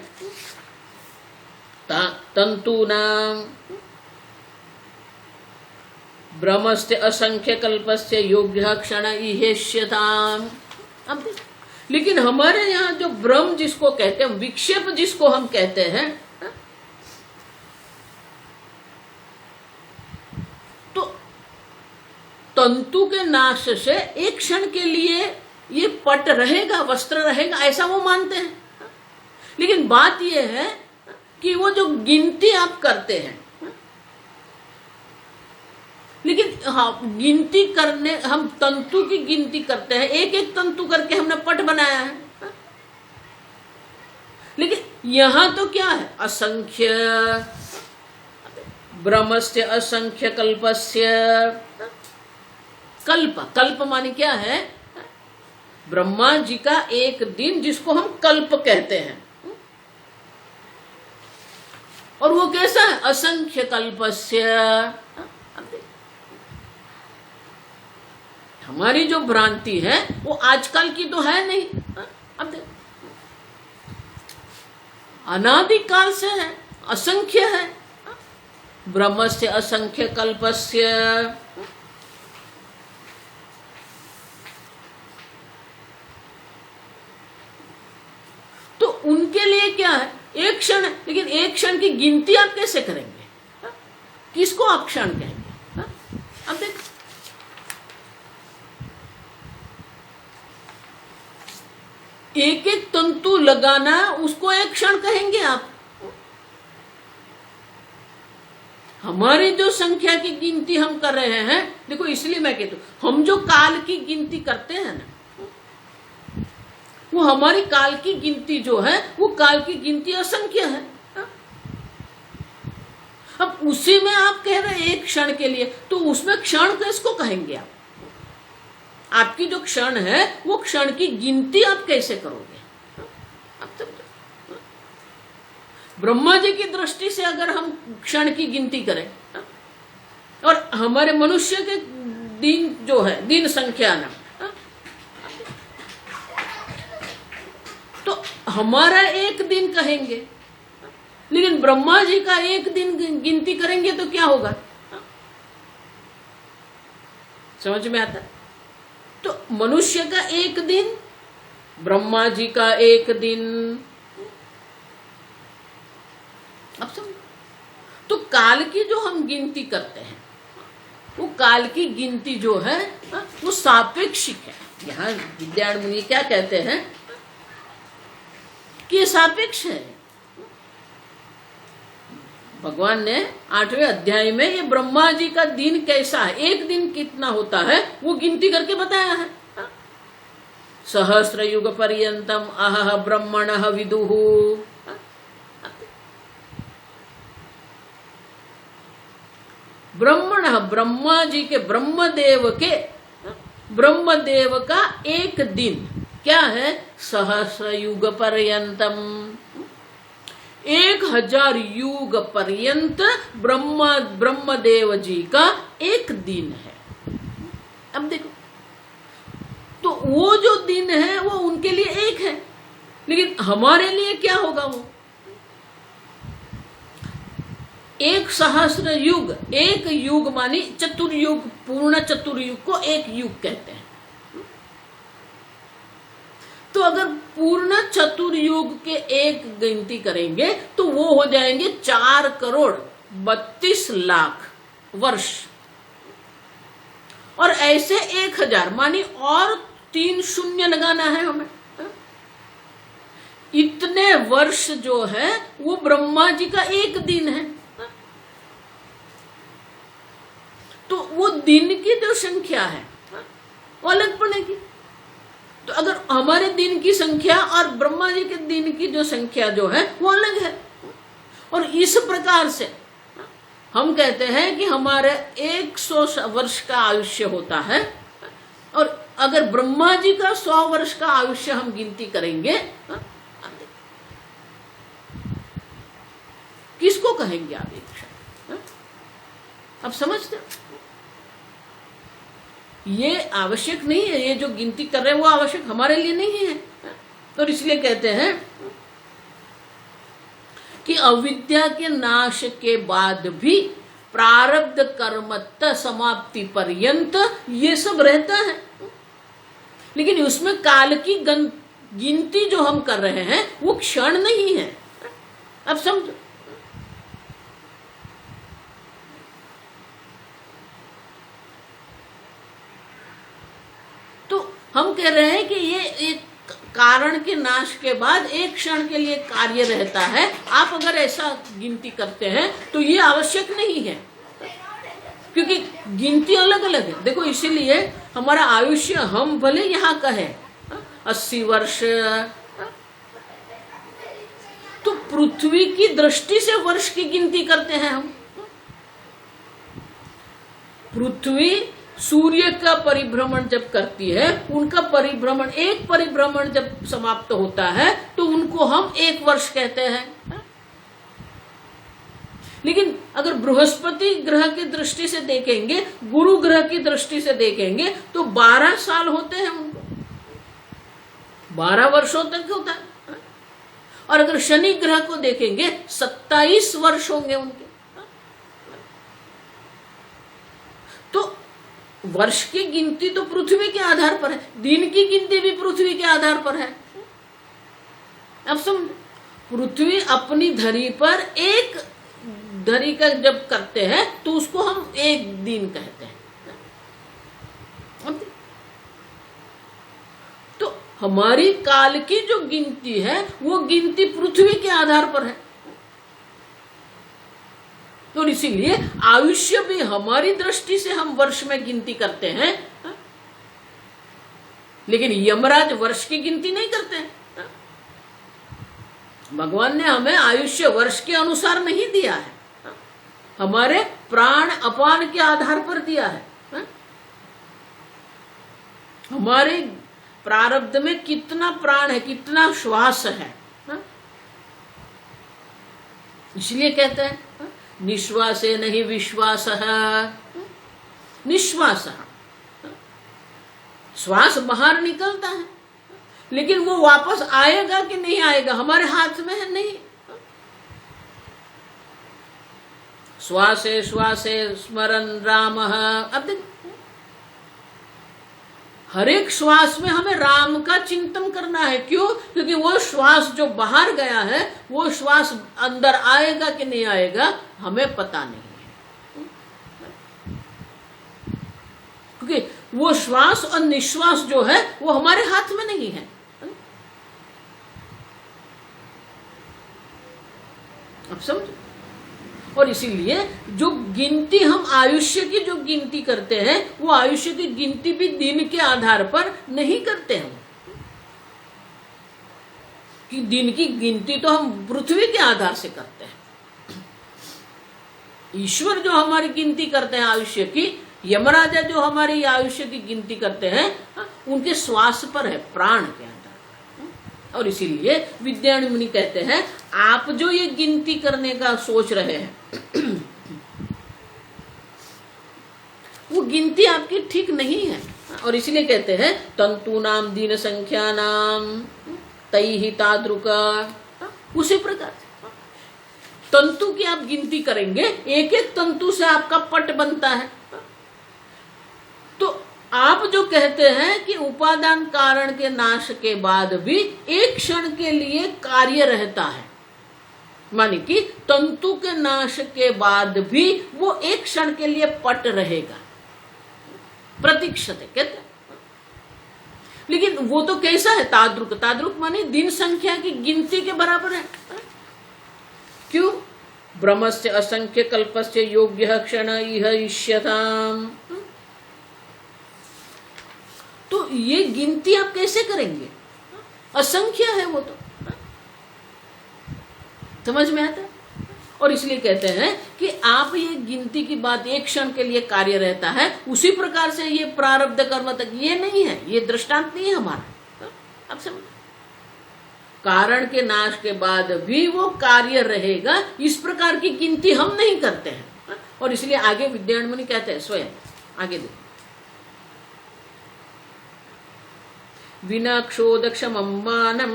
तंतूनां ब्रह्मस्य असंख्य कल्पस्य योग्य क्षण इहेष्यताम्। अब लेकिन हमारे यहाँ जो ब्रह्म जिसको कहते हैं, विक्षेप जिसको हम कहते हैं, तो तंतु के नाश से एक क्षण के लिए ये पट रहेगा, वस्त्र रहेगा, ऐसा वो मानते हैं। लेकिन बात ये है कि वो जो गिनती आप करते हैं, लेकिन हाँ गिनती करने, हम तंतु की गिनती करते हैं, एक एक तंतु करके हमने पट बनाया है। लेकिन यहां तो क्या है? असंख्य ब्रह्मस्य असंख्य कल्पस्य, कल्प माने क्या है? ब्रह्मा जी का एक दिन जिसको हम कल्प कहते हैं। और वो कैसा है? असंख्य कल्पस्य। हमारी जो भ्रांति है वो आजकल की तो है नहीं, अब अनादिकाल से है, असंख्य है। ब्रह्मस्य असंख्य कल्पस्य, उनके लिए क्या है, एक क्षण है, लेकिन एक क्षण की गिनती आप कैसे करेंगे? हा? किसको आप क्षण कहेंगे? हा? अब देख, एक एक तंतु लगाना, उसको एक क्षण कहेंगे आप? हमारी जो संख्या की गिनती हम कर रहे हैं, देखो इसलिए मैं कहती हूं, हम जो काल की गिनती करते हैं ना, वो हमारी काल की गिनती जो है, वो काल की गिनती असंख्य है। अब उसी में आप कह रहे हैं एक क्षण के लिए, तो उसमें क्षण किसको कहेंगे आप? आपकी जो क्षण है, वो क्षण की गिनती आप कैसे करोगे? ब्रह्मा जी की दृष्टि से अगर हम क्षण की गिनती करें, और हमारे मनुष्य के दिन जो है, दिन संख्या ना, तो हमारा एक दिन कहेंगे, लेकिन ब्रह्मा जी का एक दिन गिनती करेंगे तो क्या होगा? समझ में आता? तो मनुष्य का एक दिन, ब्रह्मा जी का एक दिन। अब समझ? तो काल की जो हम गिनती करते हैं, वो काल की गिनती जो है, वो सापेक्षिक है। यहाँ विद्यारण्य मुनि क्या कहते हैं कि ये सापेक्ष है। भगवान ने 8वें अध्याय में ये ब्रह्मा जी का दिन कैसा है, एक दिन कितना होता है, वो गिनती करके बताया है। सहस्र युग पर्यंतम अहह ब्रह्मणः विदुः। ब्रह्मणः, ब्रह्मा जी के, ब्रह्मदेव का एक दिन क्या है? सहस्र युग पर्यंतम, 1000 युग पर्यंत ब्रह्मदेव जी का एक दिन है। अब देखो, तो वो जो दिन है वो उनके लिए एक है, लेकिन हमारे लिए क्या होगा? वो एक सहस्र युग, एक युग मानी चतुर्युग, पूर्ण चतुर्युग को एक युग कहते हैं। तो अगर पूर्ण चतुर्युग के एक गिनती करेंगे तो वो हो जाएंगे 4,32,00,000 वर्ष, और ऐसे 1000 मानी और 3 शून्य लगाना है हमें। इतने वर्ष जो है वो ब्रह्मा जी का एक दिन है। तो वो दिन की जो संख्या है वो अलग पड़ेगी। तो अगर हमारे दिन की संख्या और ब्रह्मा जी के दिन की जो संख्या जो है वो अलग है, और इस प्रकार से हम कहते हैं कि हमारे 100 वर्ष का आयुष्य होता है, और अगर ब्रह्मा जी का 100 वर्ष का आयुष्य हम गिनती करेंगे, किसको कहेंगे आप एक क्षण? अब समझते हो? ये आवश्यक नहीं है, ये जो गिनती कर रहे हैं वो आवश्यक हमारे लिए नहीं है। और इसलिए कहते हैं कि अविद्या के नाश के बाद भी प्रारब्ध कर्मत्त समाप्ति पर्यंत ये सब रहता है, लेकिन उसमें काल की गिनती जो हम कर रहे हैं वो क्षण नहीं है। अब समझो, हम कह रहे हैं कि ये एक कारण के नाश के बाद एक क्षण के लिए कार्य रहता है। आप अगर ऐसा गिनती करते हैं तो ये आवश्यक नहीं है, क्योंकि गिनती अलग अलग है। देखो, इसीलिए हमारा आयुष्य, हम भले यहाँ का है 80 वर्ष, तो पृथ्वी की दृष्टि से वर्ष की गिनती करते हैं हम। पृथ्वी सूर्य का परिभ्रमण जब करती है, उनका परिभ्रमण, एक परिभ्रमण जब समाप्त होता है तो उनको हम 1 वर्ष कहते हैं। लेकिन अगर बृहस्पति ग्रह की दृष्टि से देखेंगे, गुरु ग्रह की दृष्टि से देखेंगे तो 12 साल होते हैं उनको, 12 वर्षों तक होता है। और अगर शनि ग्रह को देखेंगे 27 वर्ष होंगे उनके। तो वर्ष की गिनती तो पृथ्वी के आधार पर है, दिन की गिनती भी पृथ्वी के आधार पर है। अब समझ, पृथ्वी अपनी धरी पर एक धरी का जब करते हैं तो उसको हम एक दिन कहते हैं। तो हमारी काल की जो गिनती है वो गिनती पृथ्वी के आधार पर है। तो इसीलिए आयुष्य भी हमारी दृष्टि से हम वर्ष में गिनती करते हैं, लेकिन यमराज वर्ष की गिनती नहीं करते हैं। भगवान ने हमें आयुष्य वर्ष के अनुसार नहीं दिया है, हमारे प्राण अपान के आधार पर दिया है। हमारे प्रारब्ध में कितना प्राण है, कितना श्वास है, इसलिए कहते हैं निश्वासे नहीं विश्वास, निश्वास श्वास बाहर निकलता है, लेकिन वो वापस आएगा कि नहीं आएगा हमारे हाथ में है नहीं। श्वासे श्वासे स्मरण राम, अब हर एक श्वास में हमें राम का चिंतन करना है। क्यों? क्योंकि वो श्वास जो बाहर गया है वो श्वास अंदर आएगा कि नहीं आएगा हमें पता नहीं है, क्योंकि वो श्वास और निश्वास जो है वो हमारे हाथ में नहीं है। अब समझो, और इसीलिए जो गिनती हम आयुष्य की जो गिनती करते हैं वो आयुष्य की गिनती भी दिन के आधार पर नहीं करते हम, कि दिन की गिनती तो हम पृथ्वी के आधार से करते हैं। ईश्वर जो हमारी गिनती करते हैं आयुष्य की, यमराजा जो हमारी आयुष्य की गिनती करते हैं उनके श्वास पर है, प्राण के आधार। और इसीलिए विद्यारण्य मुनि कहते हैं आप जो ये गिनती करने का सोच रहे हैं वो गिनती आपकी ठीक नहीं है। और इसीलिए कहते हैं तंतु नाम दीन संख्या नाम तैहि तादृक, उसी प्रकार तंतु की आप गिनती करेंगे, एक एक तंतु से आपका पट बनता है। तो आप जो कहते हैं कि उपादान कारण के नाश के बाद भी एक क्षण के लिए कार्य रहता है, माने कि तंतु के नाश के बाद भी वो एक क्षण के लिए पट रहेगा, प्रतीक्षते कहते हैं। लेकिन वो तो कैसा है? तादृक, तादृक माने दिन संख्या की गिनती के बराबर है। क्यों? ब्रह्मस्य असंख्य कल्पस्य योग्य क्षण इह इष्यताम। तो ये गिनती आप कैसे करेंगे? असंख्य है वो तो, समझ में आता है। और इसलिए कहते हैं कि आप ये गिनती की बात एक क्षण के लिए कार्य रहता है, उसी प्रकार से ये प्रारब्ध कर्म तक ये नहीं है, ये दृष्टांत नहीं है हमारा। अब समझ, कारण के नाश के बाद भी वो कार्य रहेगा, इस प्रकार की गिनती हम नहीं करते हैं। और इसलिए आगे विद्यारण्य मुनि कहते हैं स्वयं, आगे देखो, विनाक्षोदक्षमं मानं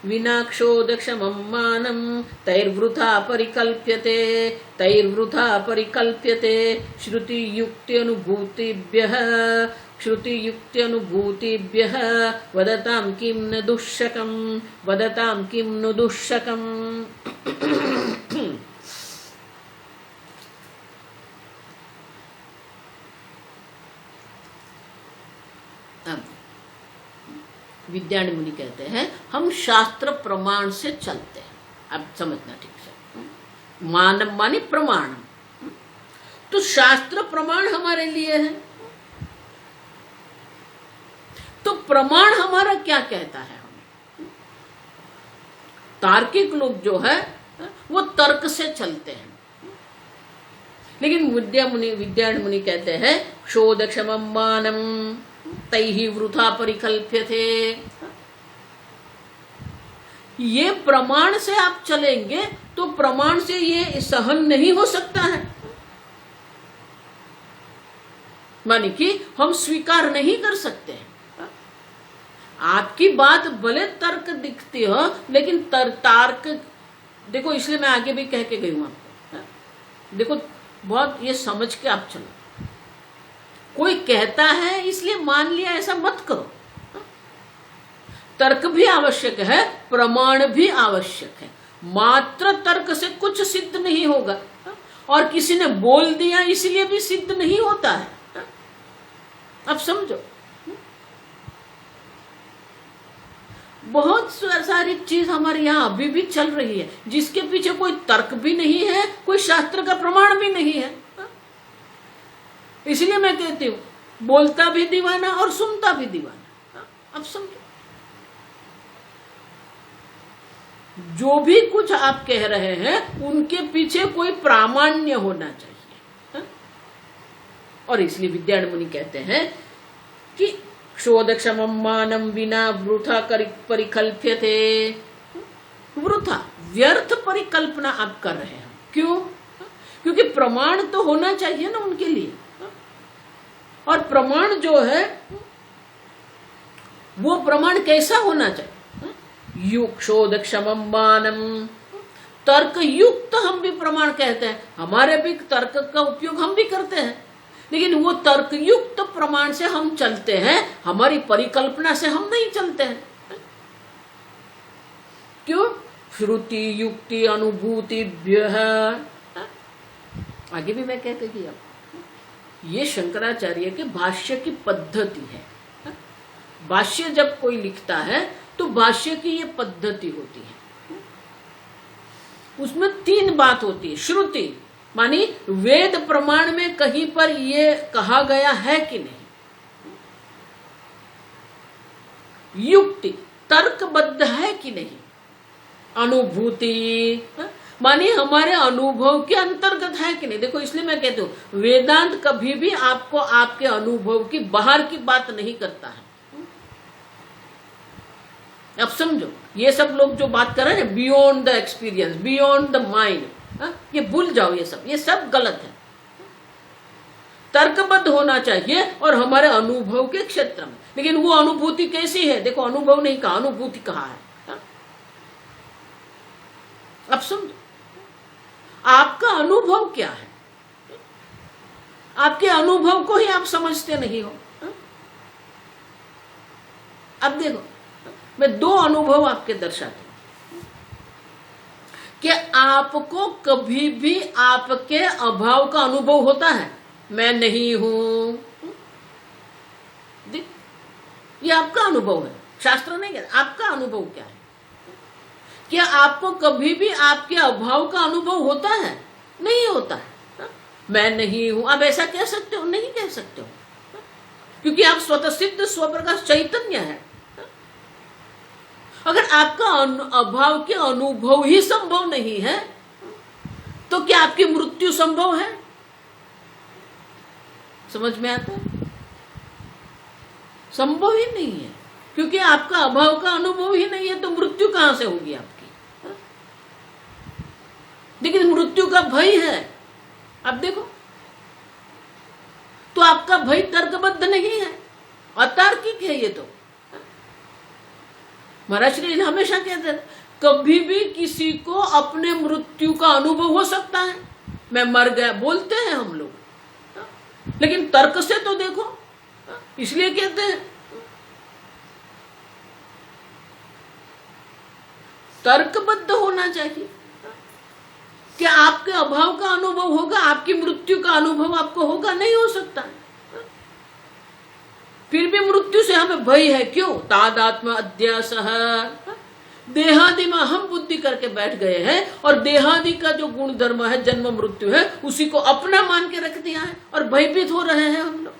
विनाक्षोदक्षमं मानं तैर्वृथा परिकल्प्यते तैर्वृथा परिकल्प्यते श्रुतियुक्त्यनुभूतिभ्यः वदतां किं न दुःशकं वदतां किं न दुःशकम्। विद्यारण्य मुनि कहते हैं हम शास्त्र प्रमाण से चलते हैं। अब समझना ठीक से, मानव माने प्रमाण, तो शास्त्र प्रमाण हमारे लिए है। तो प्रमाण हमारा क्या कहता है? हमें तार्किक लोग जो है वो तर्क से चलते हैं, लेकिन विद्यारण्य मुनि कहते हैं क्षोदक्षमं मानं तैहि वृथा परिकल्प्यते। ये प्रमाण से आप चलेंगे तो प्रमाण से ये सहन नहीं हो सकता है, माने कि हम स्वीकार नहीं कर सकते हैं। आपकी बात भले तर्क दिखती हो, लेकिन तार्क देखो, इसलिए मैं आगे भी कह के गई हूं आपको। देखो बहुत ये समझ के आप चलो, कोई कहता है इसलिए मान लिया ऐसा मत करो। तर्क भी आवश्यक है, प्रमाण भी आवश्यक है। मात्र तर्क से कुछ सिद्ध नहीं होगा, और किसी ने बोल दिया इसलिए भी सिद्ध नहीं होता है। अब समझो, बहुत सारी चीज हमारे यहाँ अभी भी चल रही है जिसके पीछे कोई तर्क भी नहीं है, कोई शास्त्र का प्रमाण भी नहीं है। इसलिए मैं कहती हूं, बोलता भी दीवाना और सुनता भी दीवाना। अब समझो, जो भी कुछ आप कह रहे हैं उनके पीछे कोई प्रामाण्य होना चाहिए। और इसलिए विद्यारण्य मुनि कहते हैं कि क्षोधक्षमं मानं विना वृथा परिकल्प्यते। वृथा, व्यर्थ परिकल्पना आप कर रहे हैं। क्यों? क्योंकि प्रमाण तो होना चाहिए ना उनके लिए, और प्रमाण जो है वो प्रमाण कैसा होना चाहिए? क्षोधक्षमं मानं, तर्क युक्त हम भी प्रमाण कहते हैं, हमारे भी तर्क का उपयोग हम भी करते हैं, लेकिन वो तर्क युक्त प्रमाण से हम चलते हैं, हमारी परिकल्पना से हम नहीं चलते हैं। क्यों? श्रुति युक्ति अनुभूतिभ्यः। आगे भी मैं कहते कि अब ये शंकराचार्य के भाष्य की पद्धति है। भाष्य जब कोई लिखता है तो भाष्य की ये पद्धति होती है। उसमें 3 बात होती है। श्रुति मानी वेद प्रमाण में कहीं पर ये कहा गया है कि नहीं। युक्ति, तर्कबद्ध है कि नहीं। अनुभूति मानी हमारे अनुभव के अंतर्गत है कि नहीं। देखो, इसलिए मैं कहती हूं, वेदांत कभी भी आपको आपके अनुभव की बाहर की बात नहीं करता है। अब समझो, ये सब लोग जो बात कर रहे हैं beyond the experience, beyond the mind, ये भूल जाओ। ये सब गलत है। तर्कबद्ध होना चाहिए और हमारे अनुभव के क्षेत्र में। लेकिन वो अनुभूति कैसी है? देखो, अनुभव नहीं कहा, अनुभूति कहा है। अब समझो, आपका अनुभव क्या है? आपके अनुभव को ही आप समझते नहीं हो। अब देखो, मैं 2 अनुभव आपके दर्शाती हूं कि आपको कभी भी आपके अभाव का अनुभव होता है। मैं नहीं हूं, ये आपका अनुभव है, शास्त्र नहीं कहता। आपका अनुभव क्या है? क्या आपको कभी भी आपके अभाव का अनुभव होता है? नहीं होता है। मैं नहीं हूं, आप ऐसा कह सकते हो? नहीं कह सकते हो, क्योंकि आप स्वतः सिद्ध स्वप्रकाश चैतन्य है। अगर आपका अभाव के अनुभव ही संभव नहीं है तो क्या आपकी मृत्यु संभव है? समझ में आता है? संभव ही नहीं है, क्योंकि आपका अभाव का अनुभव ही नहीं है, तो मृत्यु कहां से होगी आपकी? लेकिन मृत्यु का भय है। अब देखो, तो आपका भय तर्कबद्ध नहीं है, अतार्किक है। ये तो महाराज श्री हमेशा कहते हैं, कभी भी किसी को अपने मृत्यु का अनुभव हो सकता है। मैं मर गया बोलते हैं हम लोग, लेकिन तर्क से तो देखो। इसलिए कहते हैं तर्कबद्ध होना चाहिए कि आपके अभाव का अनुभव होगा, आपकी मृत्यु का अनुभव आपको होगा? नहीं हो सकता। फिर भी मृत्यु से हमें भय है। क्यों? तादात्म्य अध्यासः, देहादि में हम बुद्धि करके बैठ गए हैं, और देहादि का जो गुण धर्म है, जन्म मृत्यु है, उसी को अपना मान के रख दिया है और भयभीत हो रहे हैं हम लोग।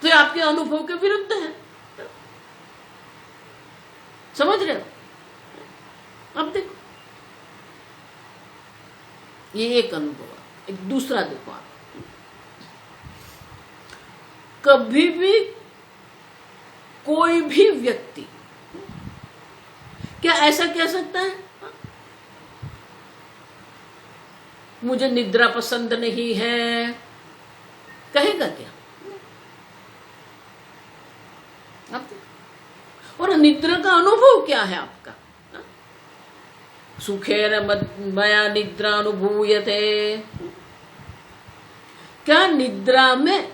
तो ये आपके अनुभव के विरुद्ध है। समझ रहे हो? अब देखो, ये एक अनुभव। एक दूसरा देखो, आप कभी भी कोई भी व्यक्ति क्या ऐसा कह सकता है, मुझे निद्रा पसंद नहीं है? कहेगा क्या? और निद्रा का अनुभव क्या है आपका? सुखेन मया निद्रा अनुभूयते। क्या निद्रा में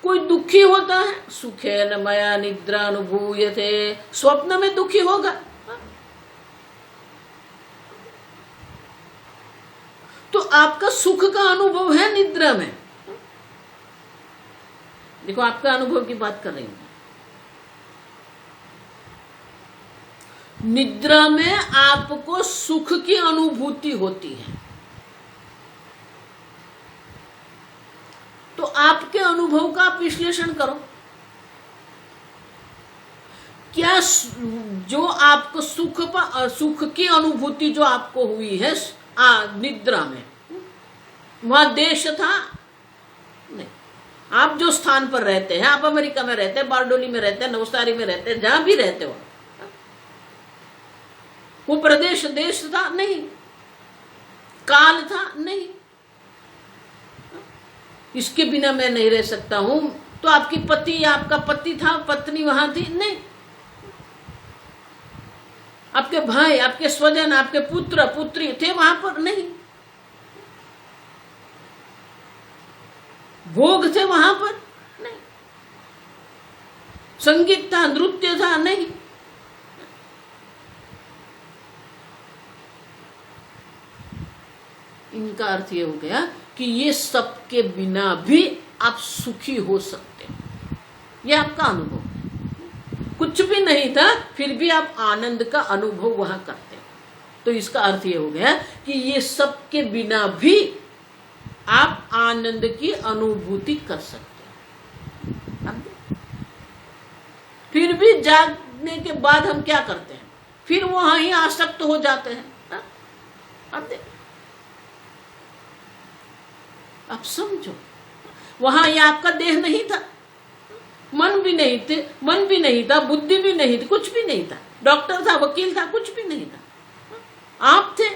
कोई दुखी होता है, सुखेन मया निद्रा अनुभूयते, स्वप्न में दुखी होगा। तो आपका सुख का अनुभव है निद्रा में। देखो, आपका अनुभव की बात कर रही हूं। निद्रा में आपको सुख की अनुभूति होती है, तो आपके अनुभव का आप विश्लेषण करो। क्या जो आपको सुख की अनुभूति जो आपको हुई है निद्रा में, वहां देश था नहीं। आप जो स्थान पर रहते हैं, आप अमेरिका में रहते हैं, बारडोली में रहते हैं, नवसारी में रहते हैं, जहां भी रहते हो, वो प्रदेश देश था नहीं, काल था नहीं। इसके बिना मैं नहीं रह सकता हूं, तो आपकी पति, आपका पति था, पत्नी वहां थी नहीं। आपके भाई, आपके स्वजन, आपके पुत्र पुत्री थे वहां पर नहीं। भोग थे वहां पर नहीं। संगीत था, नृत्य था नहीं। इनका अर्थ ये हो गया कि ये सब के बिना भी आप सुखी हो सकते हैं। ये आपका अनुभव है। कुछ भी नहीं था, फिर भी आप आनंद का अनुभव वहां करते हैं। तो इसका अर्थ ये हो गया कि ये सब के बिना भी आप आनंद की अनुभूति कर सकते हैं। फिर भी जागने के बाद हम क्या करते हैं? फिर वहां ही आसक्त हो जाते हैं। आप समझो, वहां ये आपका देह नहीं था, मन भी नहीं थे, मन भी नहीं था, बुद्धि भी नहीं थी, कुछ भी नहीं था। डॉक्टर था, वकील था, कुछ भी नहीं था। आप थे,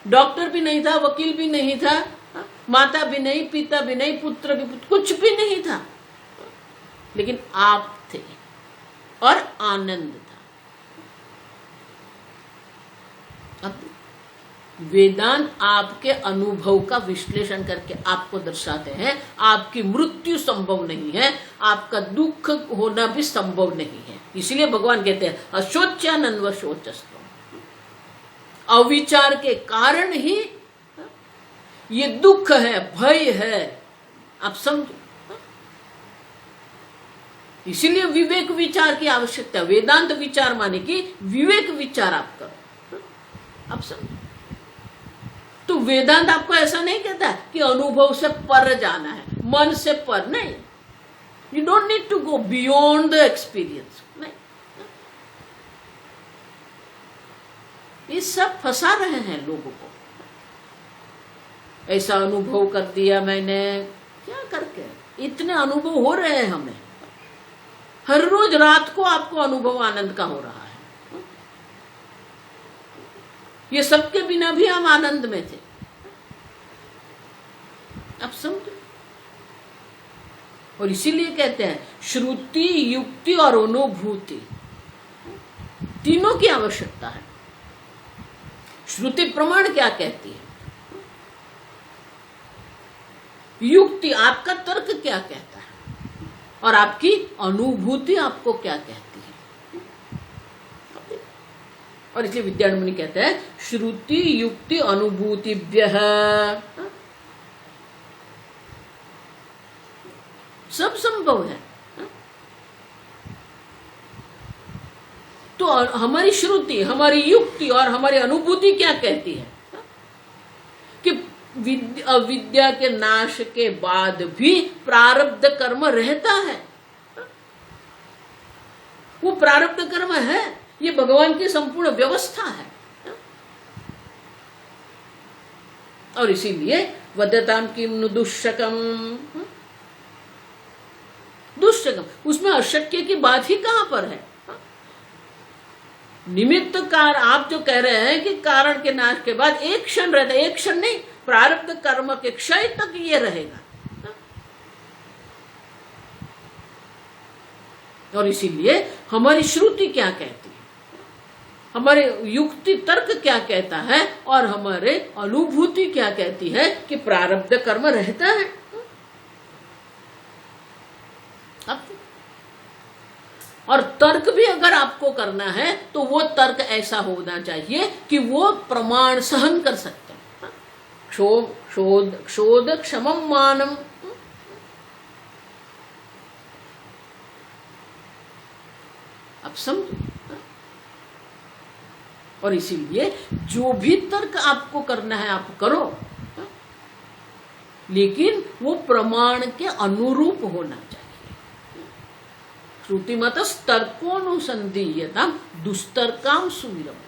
डॉक्टर भी नहीं था, वकील भी नहीं था, माता भी नहीं, पिता भी नहीं, पुत्र भी, कुछ भी नहीं था, लेकिन आप थे और आनंद था। अब वेदांत आपके अनुभव का विश्लेषण करके आपको दर्शाते हैं आपकी मृत्यु संभव नहीं है, आपका दुख होना भी संभव नहीं है। इसलिए भगवान कहते हैं अशोच्यानन्व शोचस्तु। अविचार के कारण ही ये दुख है, भय है। आप समझो, इसीलिए विवेक विचार की आवश्यकता है। वेदांत विचार माने कि विवेक विचार आप करो। आप समझो, तो वेदांत आपको ऐसा नहीं कहता कि अनुभव से पर जाना है, मन से पर नहीं। You don't need to go beyond the experience. नहीं, ये सब फंसा रहे हैं लोगों को। ऐसा अनुभव कर दिया मैंने, क्या करके? इतने अनुभव हो रहे हैं हमें। हर रोज रात को आपको अनुभव आनंद का हो रहा है। ये सबके बिना भी हम आनंद में थे। आप समझो, और इसीलिए कहते हैं श्रुति, युक्ति और अनुभूति तीनों की आवश्यकता है। श्रुति प्रमाण क्या कहती है, युक्ति आपका तर्क क्या कहता है, और आपकी अनुभूति आपको क्या कहती है। और इसलिए विद्यारण्य कहते हैं श्रुति युक्ति अनुभूतिभ्यः सब संभव है। तो हमारी श्रुति, हमारी युक्ति और हमारी अनुभूति क्या कहती है कि अविद्या के नाश के बाद भी प्रारब्ध कर्म रहता है। वो प्रारब्ध कर्म है, ये भगवान की संपूर्ण व्यवस्था है। और इसीलिए वदताम किम दुष्यकम, दुष्यकम, उसमें अशक्य की बात ही कहां पर है। निमित्त कार आप जो कह रहे हैं कि कारण के नाश के बाद एक क्षण रहता है, एक क्षण नहीं, प्रारब्ध कर्म के क्षय तक ये रहेगा। और इसीलिए हमारी श्रुति क्या कहती है, हमारे युक्ति तर्क क्या कहता है, और हमारे अनुभूति क्या कहती है कि प्रारब्ध कर्म रहता है। और तर्क भी अगर आपको करना है तो वो तर्क ऐसा होना चाहिए कि वो प्रमाण सहन कर सकते हैं। क्षोध क्षमम मानम, आप समझो। और इसीलिए जो भी तर्क आपको करना है आप करो, लेकिन वो प्रमाण के अनुरूप होना चाहिए। श्रुतिमत तर्कोनुसंधीयता दुस्तर्काम सुविरम।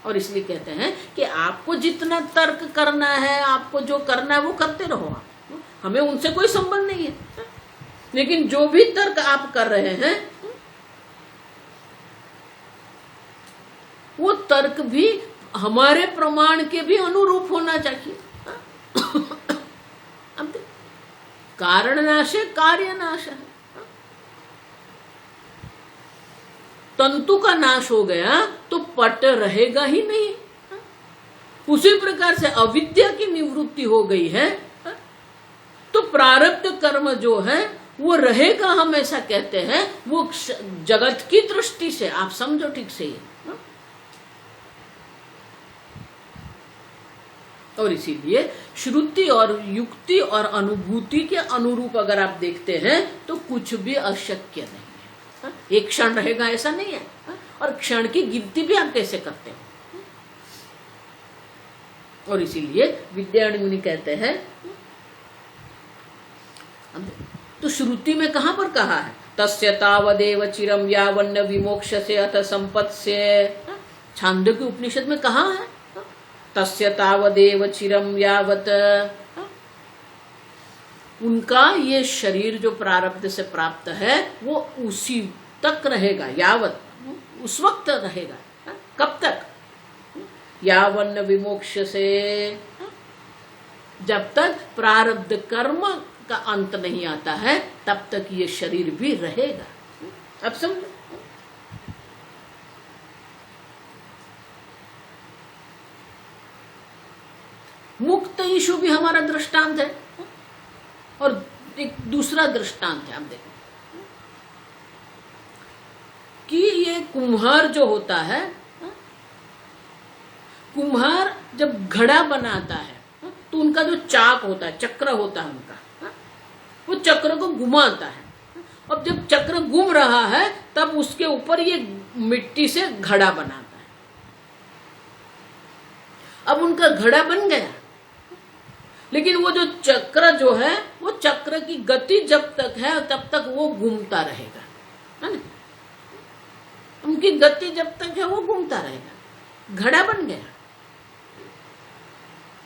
और इसलिए कहते हैं कि आपको जितना तर्क करना है, आपको जो करना है वो करते रहो आप, हमें उनसे कोई संबंध नहीं है। लेकिन जो भी तर्क आप कर रहे हैं वो तर्क भी हमारे प्रमाण के भी अनुरूप होना चाहिए। अब कारण नाश है, कार्य नाश है। तंतु का नाश हो गया तो पट रहेगा ही नहीं। उसी प्रकार से अविद्या की निवृत्ति हो गई है तो प्रारब्ध कर्म जो है वो रहेगा, हम ऐसा कहते हैं। वो जगत की दृष्टि से आप समझो ठीक से ये। और इसीलिए श्रुति और युक्ति और अनुभूति के अनुरूप अगर आप देखते हैं तो कुछ भी अशक्य नहीं है। एक क्षण रहेगा ऐसा नहीं है। और क्षण की गिनती भी आप कैसे करते हैं। और इसीलिए विद्यारण्य मुनि कहते हैं, तो श्रुति में कहां पर कहा है, तस्य तावदेव चिरम यावन्न विमोक्षसे अथ संपत्स्य। छांदोग्य उपनिषद में कहा है तस्य तावदेव चिरम यावत, उनका ये शरीर जो प्रारब्ध से प्राप्त है वो उसी तक रहेगा, यावत उस वक्त रहेगा। कब तक, यावन्न विमोक्ष से, जब तक प्रारब्ध कर्म का अंत नहीं आता है तब तक ये शरीर भी रहेगा। अब समझो। मुक्त ईशु भी हमारा दृष्टांत है। और एक दूसरा दृष्टांत है, आप देखो कि ये कुम्हार जो होता है, कुम्हार जब घड़ा बनाता है तो उनका जो चाक होता है, चक्र होता है उनका, वो चक्र को घुमाता है। अब जब चक्र घूम रहा है तब उसके ऊपर ये मिट्टी से घड़ा बनाता है। अब उनका घड़ा बन गया, लेकिन वो जो चक्र जो है वो चक्र की गति जब तक है तब तक वो घूमता रहेगा, है ना। उनकी गति जब तक है वो घूमता रहेगा, घड़ा बन गया।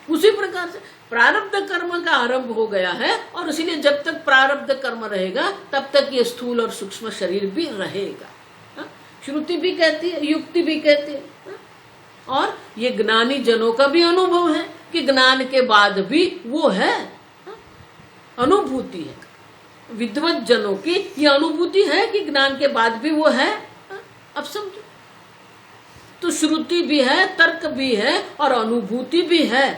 उसी प्रकार से प्रारब्ध कर्म का आरंभ हो गया है और इसीलिए जब तक प्रारब्ध कर्म रहेगा तब तक ये स्थूल और सूक्ष्म शरीर भी रहेगा। श्रुति भी कहती है, युक्ति भी कहती है, और ये ज्ञानी जनों का भी अनुभव है कि ज्ञान के बाद भी वो है, अनुभूति है। विद्वत जनों की ये अनुभूति है कि ज्ञान के बाद भी वो है। अब समझो, तो श्रुति भी है, तर्क भी है और अनुभूति भी है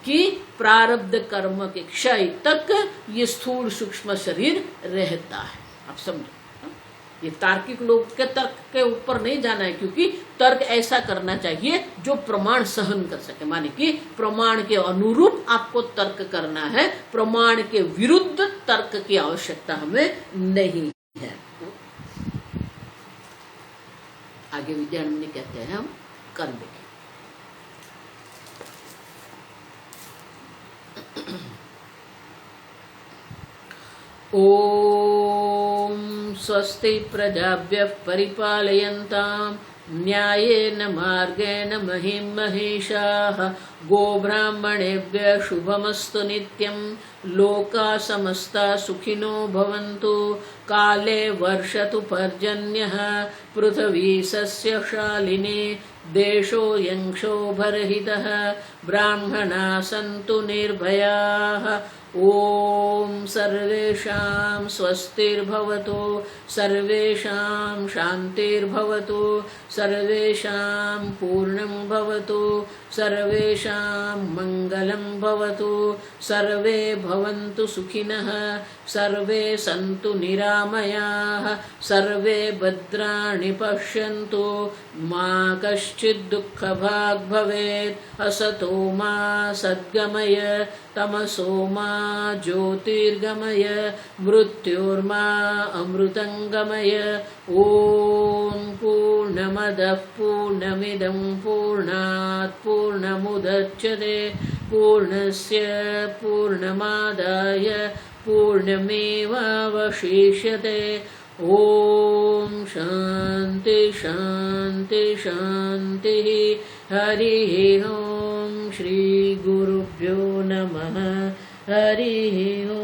कि प्रारब्ध कर्म के क्षय तक ये स्थूल सूक्ष्म शरीर रहता है। अब समझो, ये तार्किक लोग के तर्क के ऊपर नहीं जाना है, क्योंकि तर्क ऐसा करना चाहिए जो प्रमाण सहन कर सके। माने कि प्रमाण के अनुरूप आपको तर्क करना है, प्रमाण के विरुद्ध तर्क की आवश्यकता हमें नहीं है। आगे विद्यारण्य कहते हैं हम कर देखें। ओम स्वस्ति प्रजाभ्यः परिपालयन्ताम् न्यायेन मार्गेण महिं महिषाः गोब्राह्मणेभ्यः शुभमस्तु नित्यं लोकाः समस्ताः सुखिनो भवन्तु काले वर्षतु पर्जन्यः पृथिवी सस्यशालिनी देशोऽयं क्षोभरहितः ब्राह्मणाः सन्तु निर्भयाः ओम सर्वेषां स्वस्तिर्भवतु, सर्वेषां शान्तिर्भवतु, सर्वेषां पूर्णं भवतु, सर्वेषां मङ्गलं भवतु, सर्वे भवन्तु सुखिनः, सर्वे सन्तु निरामयाः, सर्वे भद्राणि पश्यन्तु, मा कश्चित् दुःखभाग् भवेत्। असतो मा सद्गमय, तमसो मा ज्योतिर्गमय, मृत्योर्मा अमृतङ्गमय। ॐ पूर्णमदः पूर्णमिदं पूर्णात् पूर्णमुदच्यते, पूर्णस्य पूर्णमादाय पूर्णमेवावशिष्यते। ॐ शान्ति शान्ति शान्तिः। हरिः ॐ। श्री गुरुभ्यो नमः। हरिः ॐ।